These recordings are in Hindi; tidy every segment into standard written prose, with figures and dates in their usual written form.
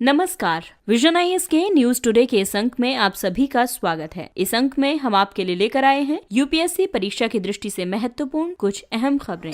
नमस्कार, विजन आईएएस के न्यूज टुडे के इस अंक में आप सभी का स्वागत है। इस अंक में हम आपके लिए लेकर आए हैं यूपीएससी परीक्षा की दृष्टि से महत्वपूर्ण कुछ अहम खबरें।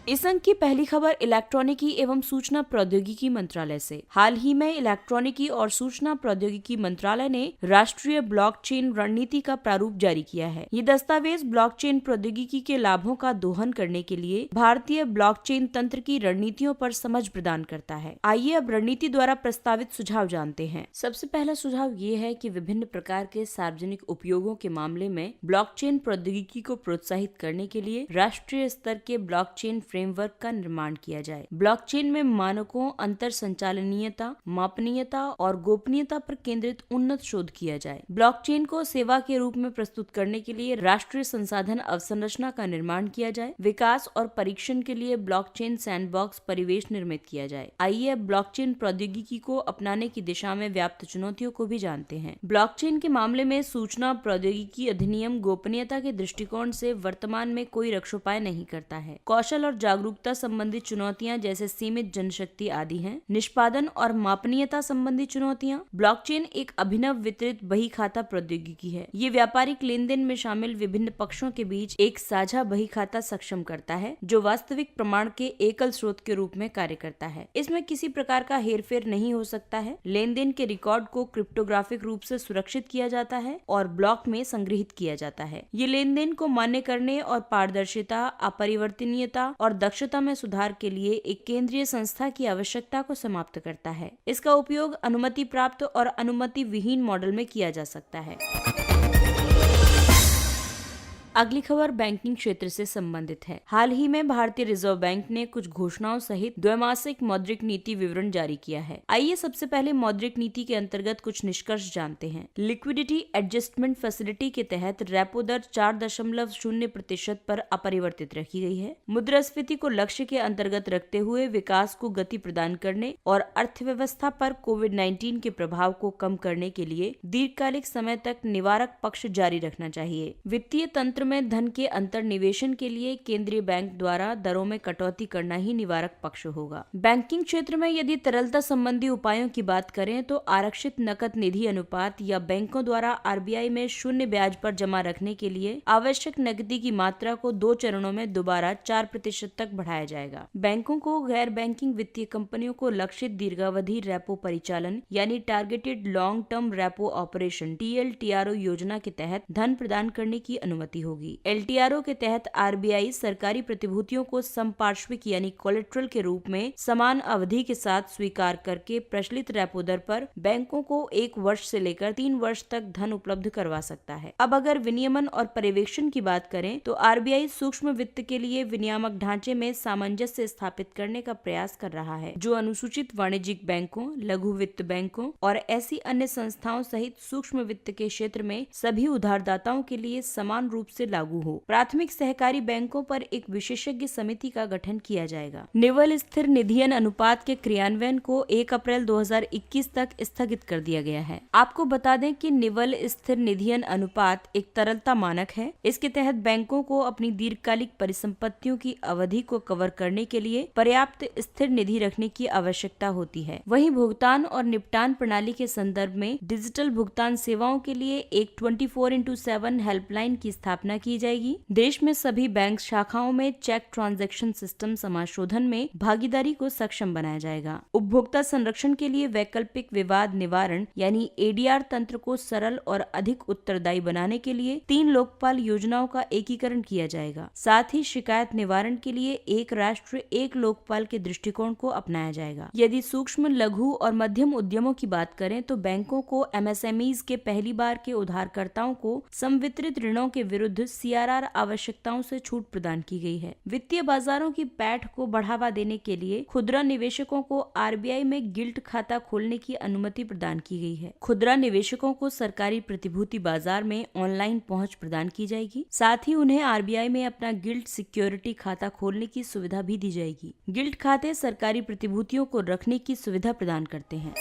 इस अंक की पहली खबर इलेक्ट्रॉनिकी एवं सूचना प्रौद्योगिकी मंत्रालय से। हाल ही में इलेक्ट्रॉनिकी और सूचना प्रौद्योगिकी मंत्रालय ने राष्ट्रीय ब्लॉकचेन रणनीति का प्रारूप जारी किया है। ये दस्तावेज ब्लॉकचेन प्रौद्योगिकी के लाभों का दोहन करने के लिए भारतीय ब्लॉकचेन तंत्र की रणनीतियों पर समझ प्रदान करता है। आइए अब रणनीति द्वारा प्रस्तावित सुझाव जानते हैं। सबसे पहला सुझाव ये है कि विभिन्न प्रकार के सार्वजनिक उपयोगों के मामले में ब्लॉकचेन प्रौद्योगिकी को प्रोत्साहित करने के लिए राष्ट्रीय स्तर के ब्लॉकचेन फ्रेमवर्क का निर्माण किया जाए। ब्लॉकचेन में मानकों, अंतर संचालनीयता, मापनीयता और गोपनीयता पर केंद्रित उन्नत शोध किया जाए। ब्लॉकचेन को सेवा के रूप में प्रस्तुत करने के लिए राष्ट्रीय संसाधन अवसंरचना का निर्माण किया जाए। विकास और परीक्षण के लिए ब्लॉकचेन सैंडबॉक्स परिवेश निर्मित किया जाए। आइए अब ब्लॉकचेन प्रौद्योगिकी को अपनाने की दिशा में व्याप्त चुनौतियों को भी जानते हैं। ब्लॉकचेन के मामले में सूचना प्रौद्योगिकी अधिनियम गोपनीयता के दृष्टिकोण से वर्तमान में कोई रक्षोपाय नहीं करता है। कौशल और जागरूकता संबंधी चुनौतियां जैसे सीमित जनशक्ति आदि हैं। निष्पादन और मापनीयता संबंधी चुनौतियां। ब्लॉकचेन एक अभिनव वितरित बही खाता प्रौद्योगिकी है। ये व्यापारिक लेन देन में शामिल विभिन्न पक्षों के बीच एक साझा बही खाता सक्षम करता है, जो वास्तविक प्रमाण के एकल स्रोत के रूप में कार्य करता है। इसमें किसी प्रकार का हेरफेर नहीं हो सकता है। लेन देन के रिकॉर्ड को क्रिप्टोग्राफिक रूप से सुरक्षित किया जाता है और ब्लॉक में संग्रहित किया जाता है। ये लेन देन को मान्य करने और पारदर्शिता, अपरिवर्तनीयता और दक्षता में सुधार के लिए एक केंद्रीय संस्था की आवश्यकता को समाप्त करता है। इसका उपयोग अनुमति प्राप्त और अनुमति विहीन मॉडल में किया जा सकता है। अगली खबर बैंकिंग क्षेत्र से संबंधित है। हाल ही में भारतीय रिजर्व बैंक ने कुछ घोषणाओं सहित द्वैमासिक मौद्रिक नीति विवरण जारी किया है। आइए सबसे पहले मौद्रिक नीति के अंतर्गत कुछ निष्कर्ष जानते हैं। लिक्विडिटी एडजस्टमेंट फैसिलिटी के तहत रेपो दर 4.0% पर अपरिवर्तित रखी गई है। मुद्रास्फीति को लक्ष्य के अंतर्गत रखते हुए विकास को गति प्रदान करने और अर्थव्यवस्था पर कोविड-19 के प्रभाव को कम करने के लिए दीर्घकालिक समय तक निवारक पक्ष जारी रखना चाहिए। वित्तीय तंत्र में धन के अंतर्निवेशन के लिए केंद्रीय बैंक द्वारा दरों में कटौती करना ही निवारक पक्ष होगा। बैंकिंग क्षेत्र में यदि तरलता संबंधी उपायों की बात करें तो आरक्षित नकद निधि अनुपात या बैंकों द्वारा आरबीआई में शून्य ब्याज पर जमा रखने के लिए आवश्यक नकदी की मात्रा को 2 चरणों में दोबारा 4% तक बढ़ाया जाएगा। बैंकों को गैर बैंकिंग वित्तीय कंपनियों को लक्षित दीर्घावधि रेपो परिचालन यानी targeted long term repo operation TLTRO योजना के तहत धन प्रदान करने की अनुमति होगी। LTRO के तहत आरबीआई सरकारी प्रतिभूतियों को समपार्श्विक यानी कोलेट्रल के रूप में समान अवधि के साथ स्वीकार करके प्रचलित रेपो दर पर बैंकों को 1 वर्ष से लेकर 3 वर्ष तक धन उपलब्ध करवा सकता है। अब अगर विनियमन और पर्यवेक्षण की बात करें तो आरबीआई सूक्ष्म वित्त के लिए विनियामक ढांचे में सामंजस्य स्थापित करने का प्रयास कर रहा है, जो अनुसूचित वाणिज्यिक बैंकों, लघु वित्त बैंकों और ऐसी अन्य संस्थाओं सहित सूक्ष्म वित्त के क्षेत्र में सभी उधारदाताओं के लिए समान रूप से लागू हो। प्राथमिक सहकारी बैंकों पर एक विशेषज्ञ समिति का गठन किया जाएगा। निवल स्थिर निधियन अनुपात के क्रियान्वयन को 1 अप्रैल 2021 तक स्थगित कर दिया गया है। आपको बता दें कि निवल स्थिर निधियन अनुपात एक तरलता मानक है। इसके तहत बैंकों को अपनी दीर्घकालिक परिसंपत्तियों की अवधि को कवर करने के लिए पर्याप्त स्थिर निधि रखने की आवश्यकता होती है। वहीं भुगतान और निपटान प्रणाली के संदर्भ में डिजिटल भुगतान सेवाओं के लिए एक 24/7 हेल्पलाइन की स्थापना की जाएगी। देश में सभी बैंक शाखाओं में चेक ट्रांजैक्शन सिस्टम समाशोधन में भागीदारी को सक्षम बनाया जाएगा। उपभोक्ता संरक्षण के लिए वैकल्पिक विवाद निवारण यानी ADR तंत्र को सरल और अधिक उत्तरदायी बनाने के लिए 3 लोकपाल योजनाओं का एकीकरण किया जाएगा। साथ ही शिकायत निवारण के लिए एक राष्ट्र एक लोकपाल के दृष्टिकोण को अपनाया जाएगा। यदि सूक्ष्म, लघु और मध्यम उद्यमों की बात करें तो बैंकों को MSMEs के पहली बार के उधारकर्ताओं को संवितरित ऋणों के विरुद्ध CRR आवश्यकताओं से छूट प्रदान की गई है। वित्तीय बाजारों की पैठ को बढ़ावा देने के लिए खुदरा निवेशकों को आरबीआई में गिल्ट खाता खोलने की अनुमति प्रदान की गई है। खुदरा निवेशकों को सरकारी प्रतिभूति बाजार में ऑनलाइन पहुंच प्रदान की जाएगी। साथ ही उन्हें आरबीआई में अपना गिल्ट सिक्योरिटी खाता खोलने की सुविधा भी दी जाएगी। गिल्ट खाते सरकारी प्रतिभूतियों को रखने की सुविधा प्रदान करते हैं।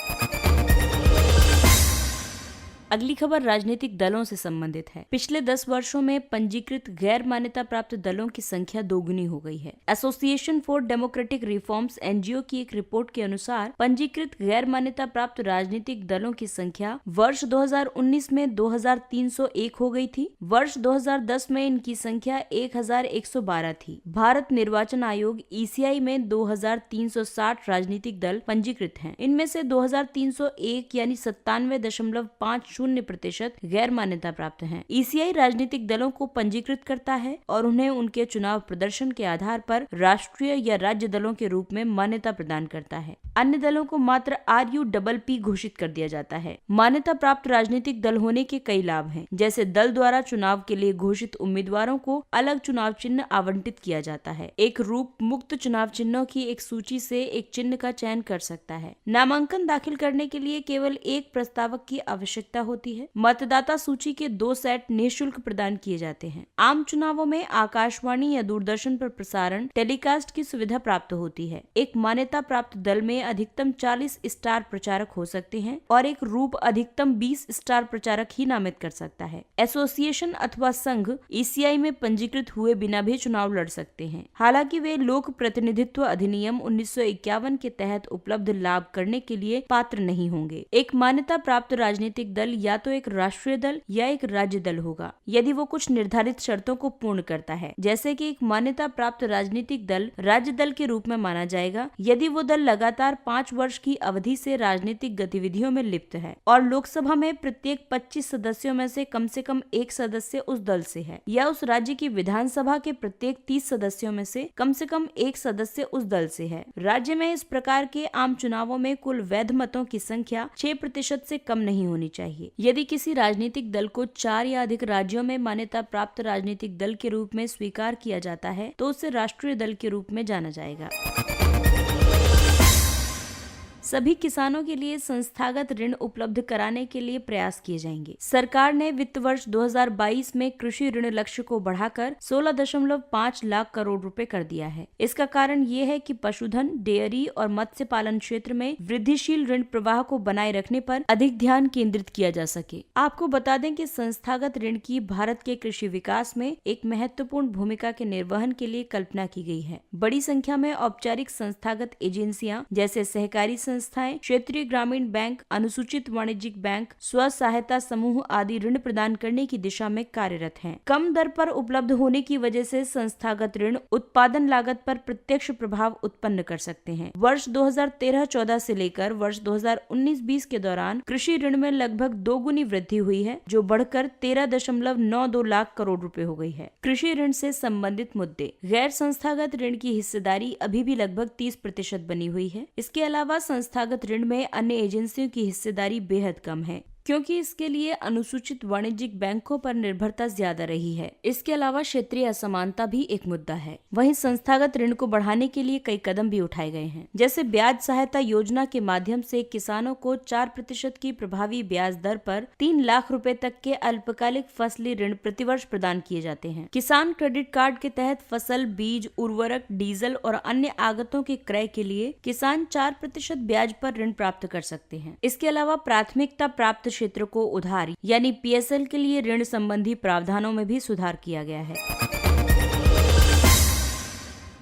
अगली खबर राजनीतिक दलों से संबंधित है। पिछले 10 वर्षों में पंजीकृत गैर मान्यता प्राप्त दलों की संख्या दोगुनी हो गई है। Association for democratic reforms NGO की एक रिपोर्ट के अनुसार पंजीकृत गैर मान्यता प्राप्त राजनीतिक दलों की संख्या वर्ष 2019 में 2301 हो गई थी। वर्ष 2010 में इनकी संख्या 1112 थी। भारत निर्वाचन आयोग ईसीआई में 2360 राजनीतिक दल पंजीकृत हैं। इनमें से 2301 यानी 97.50% गैर मान्यता प्राप्त हैं। ईसीआई राजनीतिक दलों को पंजीकृत करता है और उन्हें उनके चुनाव प्रदर्शन के आधार पर राष्ट्रीय या राज्य दलों के रूप में मान्यता प्रदान करता है। अन्य दलों को मात्र RUPP घोषित कर दिया जाता है। मान्यता प्राप्त राजनीतिक दल होने के कई लाभ हैं, जैसे दल द्वारा चुनाव के लिए घोषित उम्मीदवारों को अलग चुनाव चिन्ह आवंटित किया जाता है। एक रूप मुक्त चुनाव चिन्हों की एक सूची से एक चिन्ह का चयन कर सकता है। नामांकन दाखिल करने के लिए केवल एक प्रस्तावक की आवश्यकता होती है। मतदाता सूची के 2 सेट निःशुल्क प्रदान किए जाते हैं। आम चुनावों में आकाशवाणी या दूरदर्शन पर प्रसारण टेलीकास्ट की सुविधा प्राप्त होती है। एक मान्यता प्राप्त दल में अधिकतम 40 स्टार प्रचारक हो सकते हैं और एक रूप अधिकतम 20 स्टार प्रचारक ही नामित कर सकता है। एसोसिएशन अथवा संघ ईसीआई में पंजीकृत हुए बिना भी चुनाव लड़ सकते हैं। हालांकि वे लोक प्रतिनिधित्व अधिनियम 1951 के तहत उपलब्ध लाभ करने के लिए पात्र नहीं होंगे। एक मान्यता प्राप्त राजनीतिक दल या तो एक राष्ट्रीय दल या एक राज्य दल होगा, यदि वो कुछ निर्धारित शर्तों को पूर्ण करता है, जैसे कि एक मान्यता प्राप्त राजनीतिक दल राज्य दल के रूप में माना जाएगा यदि वो दल लगातार 5 वर्ष की अवधि से राजनीतिक गतिविधियों में लिप्त है और लोकसभा में प्रत्येक 25 सदस्यों में से कम एक सदस्य उस दल से है, या उस राज्य की विधानसभा के प्रत्येक 30 सदस्यों में से कम एक सदस्य उस दल से है। राज्य में इस प्रकार के आम चुनावों में कुल वैध मतों की संख्या 6% से कम नहीं होनी चाहिए। यदि किसी राजनीतिक दल को 4 या अधिक राज्यों में मान्यता प्राप्त राजनीतिक दल के रूप में स्वीकार किया जाता है तो उसे राष्ट्रीय दल के रूप में जाना जाएगा। सभी किसानों के लिए संस्थागत ऋण उपलब्ध कराने के लिए प्रयास किए जाएंगे। सरकार ने वित्त वर्ष 2022 में कृषि ऋण लक्ष्य को बढ़ाकर 16.5 लाख करोड़ रुपए कर दिया है। इसका कारण ये है कि पशुधन, डेयरी और मत्स्य पालन क्षेत्र में वृद्धिशील ऋण प्रवाह को बनाए रखने पर अधिक ध्यान केंद्रित किया जा सके। आपको बता दें कि संस्थागत ऋण की भारत के कृषि विकास में एक महत्वपूर्ण भूमिका के निर्वहन के लिए कल्पना की गई है। बड़ी संख्या में औपचारिक संस्थागत एजेंसियां जैसे सहकारी संस्थाएं, क्षेत्रीय ग्रामीण बैंक, अनुसूचित वाणिज्यिक बैंक, स्व सहायता समूह आदि ऋण प्रदान करने की दिशा में कार्यरत हैं। कम दर पर उपलब्ध होने की वजह से संस्थागत ऋण उत्पादन लागत पर प्रत्यक्ष प्रभाव उत्पन्न कर सकते हैं। वर्ष 2013-14 से लेकर वर्ष 2019-20 के दौरान कृषि ऋण में लगभग 2 गुनी वृद्धि हुई है, जो बढ़कर 13.92 लाख करोड़ रुपए हो गई है। कृषि ऋण से संबंधित मुद्दे। गैर संस्थागत ऋण की हिस्सेदारी अभी भी लगभग 30% बनी हुई है। इसके अलावा संस्थागत ऋण में अन्य एजेंसियों की हिस्सेदारी बेहद कम है, क्योंकि इसके लिए अनुसूचित वाणिज्यिक बैंकों पर निर्भरता ज्यादा रही है। इसके अलावा क्षेत्रीय असमानता भी एक मुद्दा है। वहीं संस्थागत ऋण को बढ़ाने के लिए कई कदम भी उठाए गए हैं, जैसे ब्याज सहायता योजना के माध्यम से किसानों को 4% की प्रभावी ब्याज दर पर 3 लाख रुपए तक के अल्पकालिक फसली ऋण प्रतिवर्ष प्रदान किए जाते हैं। किसान क्रेडिट कार्ड के तहत फसल, बीज, उर्वरक, डीजल और अन्य आगतों के क्रय के लिए किसान 4% ब्याज पर ऋण प्राप्त कर सकते हैं। इसके अलावा प्राथमिकता प्राप्त क्षेत्र को उधार यानी PSL के लिए ऋण संबंधी प्रावधानों में भी सुधार किया गया है।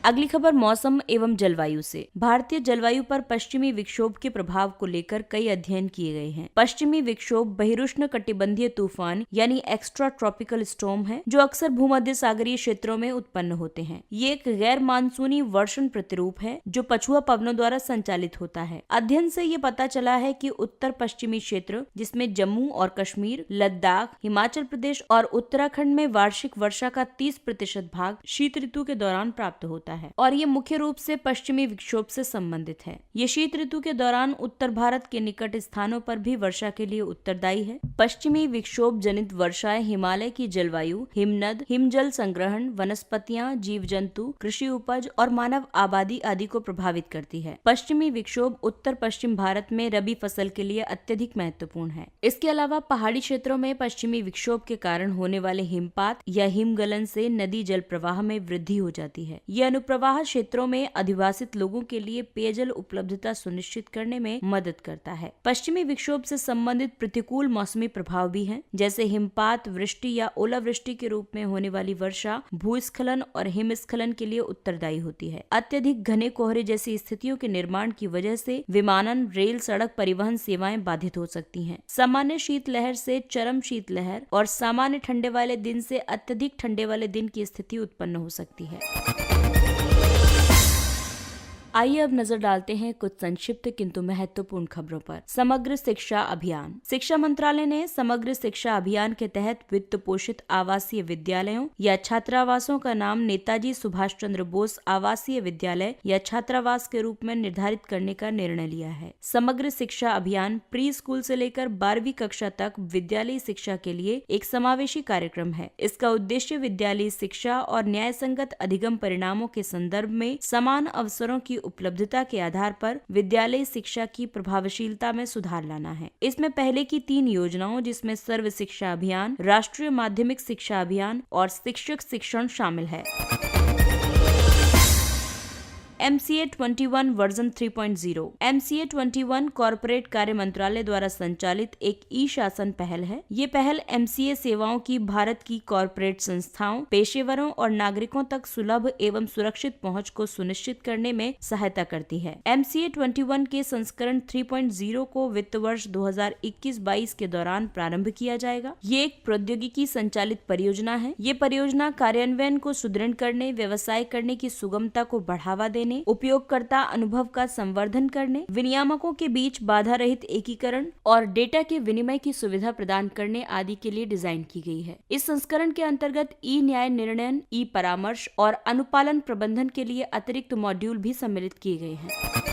अगली खबर मौसम एवं जलवायु से। भारतीय जलवायु पर पश्चिमी विक्षोभ के प्रभाव को लेकर कई अध्ययन किए गए हैं। पश्चिमी विक्षोभ बहिरुष्ण कटिबंधीय तूफान यानी एक्स्ट्रा ट्रॉपिकल स्टॉर्म है, जो अक्सर भूमध्य सागरीय क्षेत्रों में उत्पन्न होते हैं। ये एक गैर मानसूनी वर्षण प्रतिरूप है जो पछुआ पवनों द्वारा संचालित होता है। अध्ययन से ये पता चला है कि उत्तर पश्चिमी क्षेत्र, जिसमें जम्मू और कश्मीर, लद्दाख, हिमाचल प्रदेश और उत्तराखंड में वार्षिक वर्षा का 30% भाग शीत ऋतु के दौरान प्राप्त होता है और ये मुख्य रूप से पश्चिमी विक्षोभ से संबंधित है। ये शीत ऋतु के दौरान उत्तर भारत के निकट स्थानों पर भी वर्षा के लिए उत्तरदायी है। पश्चिमी विक्षोभ जनित वर्षाएं हिमालय की जलवायु, हिमनद, हिमजल संग्रहण, वनस्पतियां, जीव जंतु, कृषि उपज और मानव आबादी आदि को प्रभावित करती है। पश्चिमी विक्षोभ उत्तर पश्चिम भारत में रबी फसल के लिए अत्यधिक महत्वपूर्ण है। इसके अलावा पहाड़ी क्षेत्रों में पश्चिमी विक्षोभ के कारण होने वाले हिमपात या हिमगलन से नदी जल प्रवाह में वृद्धि हो जाती है। ये जलप्रवाह क्षेत्रों में अधिवासित लोगों के लिए पेयजल उपलब्धता सुनिश्चित करने में मदद करता है। पश्चिमी विक्षोभ से संबंधित प्रतिकूल मौसमी प्रभाव भी हैं, जैसे हिमपात, वृष्टि या ओलावृष्टि के रूप में होने वाली वर्षा भूस्खलन और हिमस्खलन के लिए उत्तरदायी होती है। अत्यधिक घने कोहरे जैसी स्थितियों के निर्माण की वजह से विमानन, रेल, सड़क परिवहन सेवाएं बाधित हो सकती हैं। सामान्य शीतलहर से चरम शीतलहर और सामान्य ठंडे वाले दिन से अत्यधिक ठंडे वाले दिन की स्थिति उत्पन्न हो सकती है। आइए अब नजर डालते हैं कुछ संक्षिप्त किंतु महत्वपूर्ण खबरों पर। समग्र शिक्षा अभियान। शिक्षा मंत्रालय ने समग्र शिक्षा अभियान के तहत वित्त पोषित आवासीय विद्यालयों या छात्रावासों का नाम नेताजी सुभाष चंद्र बोस आवासीय विद्यालय या छात्रावास के रूप में निर्धारित करने का निर्णय लिया है। समग्र शिक्षा अभियान प्री स्कूल से लेकर 12वीं कक्षा तक विद्यालयी शिक्षा के लिए एक समावेशी कार्यक्रम है। इसका उद्देश्य विद्यालयी शिक्षा और न्याय संगत अधिगम परिणामों के संदर्भ में समान अवसरों की उपलब्धता के आधार पर विद्यालयी शिक्षा की प्रभावशीलता में सुधार लाना है। इसमें पहले की 3 योजनाओं, जिसमें सर्व शिक्षा अभियान, राष्ट्रीय माध्यमिक शिक्षा अभियान और शिक्षक शिक्षण शामिल है। MCA 21 version 3.0। MCA 21 कॉर्पोरेट कार्य मंत्रालय द्वारा संचालित एक ई शासन पहल है। ये पहल MCA सेवाओं की भारत की कॉर्पोरेट संस्थाओं, पेशेवरों और नागरिकों तक सुलभ एवं सुरक्षित पहुंच को सुनिश्चित करने में सहायता करती है। MCA 21 के संस्करण 3.0 को वित्त वर्ष 2021-22 के दौरान प्रारंभ किया जाएगा। ये एक प्रौद्योगिकी संचालित परियोजना है। ये परियोजना कार्यान्वयन को सुदृढ़ करने, व्यवसाय करने की सुगमता को बढ़ावा देने, उपयोगकर्ता अनुभव का संवर्धन करने, विनियामकों के बीच बाधा रहित एकीकरण और डेटा के विनिमय की सुविधा प्रदान करने आदि के लिए डिजाइन की गई है। इस संस्करण के अंतर्गत ई न्याय निर्णय, ई परामर्श और अनुपालन प्रबंधन के लिए अतिरिक्त मॉड्यूल भी सम्मिलित किए गए हैं।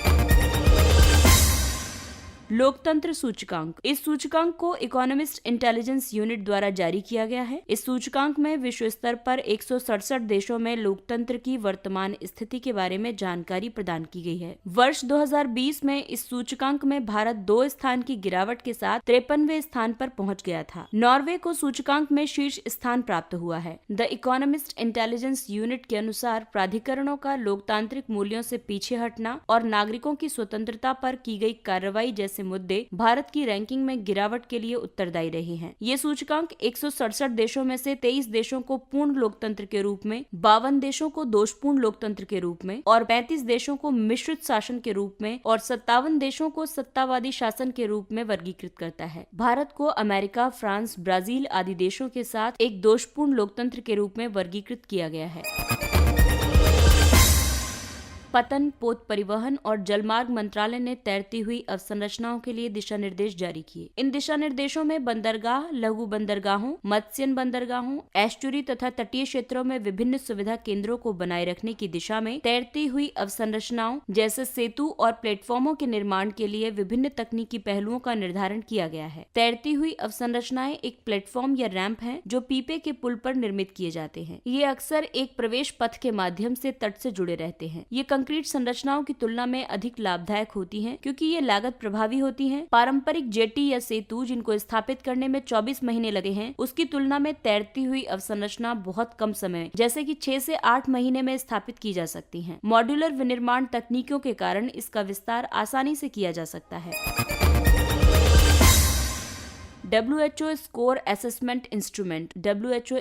लोकतंत्र सूचकांक। इस सूचकांक को इकोनॉमिस्ट इंटेलिजेंस यूनिट द्वारा जारी किया गया है। इस सूचकांक में विश्व स्तर पर 167 देशों में लोकतंत्र की वर्तमान स्थिति के बारे में जानकारी प्रदान की गई है। वर्ष 2020 में इस सूचकांक में भारत 2 स्थान की गिरावट के साथ 53वें स्थान पर पहुंच गया था। नॉर्वे को सूचकांक में शीर्ष स्थान प्राप्त हुआ है। द इकोनॉमिस्ट इंटेलिजेंस यूनिट के अनुसार प्राधिकरणों का लोकतांत्रिक मूल्यों से पीछे हटना और नागरिकों की स्वतंत्रता पर की गई कार्रवाई जैसे मुद्दे भारत की रैंकिंग में गिरावट के लिए उत्तरदायी रहे हैं। ये सूचकांक 167 देशों में से 23 देशों को पूर्ण लोकतंत्र के रूप में, 52 देशों को दोषपूर्ण लोकतंत्र के रूप में और 35 देशों को मिश्रित शासन के रूप में और 57 देशों को सत्तावादी शासन के रूप में वर्गीकृत करता है। भारत को अमेरिका, फ्रांस, ब्राजील आदि देशों के साथ एक दोषपूर्ण लोकतंत्र के रूप में वर्गीकृत किया गया है। पतन, पोत परिवहन और जलमार्ग मंत्रालय ने तैरती हुई अवसंरचनाओं के लिए दिशा निर्देश जारी किए। इन दिशा निर्देशों में बंदरगाह, लघु बंदरगाहों, मत्स्यन बंदरगाहों, एस्चुरी तथा तटीय क्षेत्रों में विभिन्न सुविधा केंद्रों को बनाए रखने की दिशा में तैरती हुई अवसंरचनाओं जैसे सेतु और प्लेटफॉर्मों के निर्माण के लिए विभिन्न तकनीकी पहलुओं का निर्धारण किया गया है। तैरती हुई अवसंरचनाएं एक प्लेटफॉर्म या रैंप हैं जो पीपे के पुल पर निर्मित किए जाते हैं। ये अक्सर एक प्रवेश पथ के माध्यम से तट से जुड़े रहते हैं। ये कंक्रीट संरचनाओं की तुलना में अधिक लाभदायक होती हैं क्योंकि ये लागत प्रभावी होती हैं। पारंपरिक जेटी या सेतु जिनको स्थापित करने में 24 महीने लगे हैं, उसकी तुलना में तैरती हुई अवसंरचना बहुत कम समय जैसे कि 6 से 8 महीने में स्थापित की जा सकती हैं। मॉड्यूलर विनिर्माण तकनीकों के कारण इसका विस्तार आसानी से किया जा सकता है। WHO score assessment instrument. WHO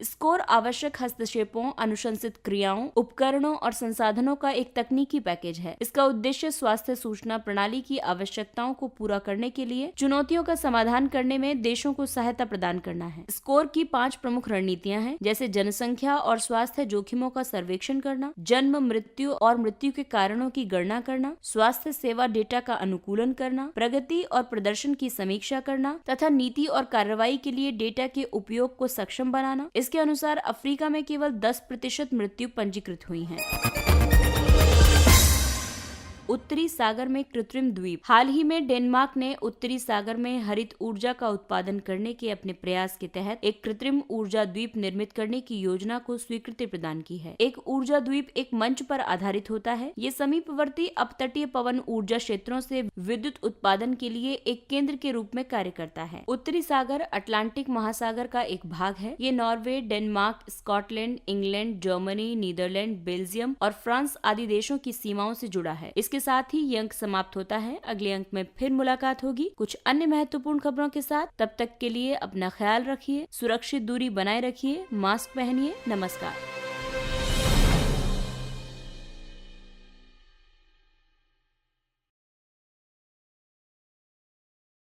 score आवश्यक हस्तक्षेपों, अनुशंसित क्रियाओं, उपकरणों और संसाधनों का एक तकनीकी पैकेज है। इसका उद्देश्य स्वास्थ्य सूचना प्रणाली की आवश्यकताओं को पूरा करने के लिए चुनौतियों का समाधान करने में देशों को सहायता प्रदान करना है। स्कोर की 5 प्रमुख रणनीतियां हैं, जैसे जनसंख्या और स्वास्थ्य जोखिमों का सर्वेक्षण करना, जन्म, मृत्यु और मृत्यु के कारणों की गणना करना, स्वास्थ्य सेवा डेटा का अनुकूलन करना, प्रगति और प्रदर्शन की समीक्षा करना तथा नीति और कार्रवाई के लिए डेटा के उपयोग को सक्षम बनाना। इसके अनुसार अफ्रीका में केवल 10% मृत्यु पंजीकृत हुई हैं। उत्तरी सागर में कृत्रिम द्वीप। हाल ही में डेनमार्क ने उत्तरी सागर में हरित ऊर्जा का उत्पादन करने के अपने प्रयास के तहत एक कृत्रिम ऊर्जा द्वीप निर्मित करने की योजना को स्वीकृति प्रदान की है। एक ऊर्जा द्वीप एक मंच पर आधारित होता है। ये समीपवर्ती अपतटीय पवन ऊर्जा क्षेत्रों से विद्युत उत्पादन के लिए एक केंद्र के रूप में कार्य करता है। उत्तरी सागर अटलांटिक महासागर का एक भाग है। ये Norway, Denmark, Scotland, England, Germany, Netherland, Belgium और फ्रांस आदि देशों की सीमाओं से जुड़ा है। इसके साथ ही ये अंक समाप्त होता है। अगले अंक में फिर मुलाकात होगी कुछ अन्य महत्वपूर्ण खबरों के साथ। तब तक के लिए अपना ख्याल रखिए, सुरक्षित दूरी बनाए रखिए, मास्क पहनिए। नमस्कार।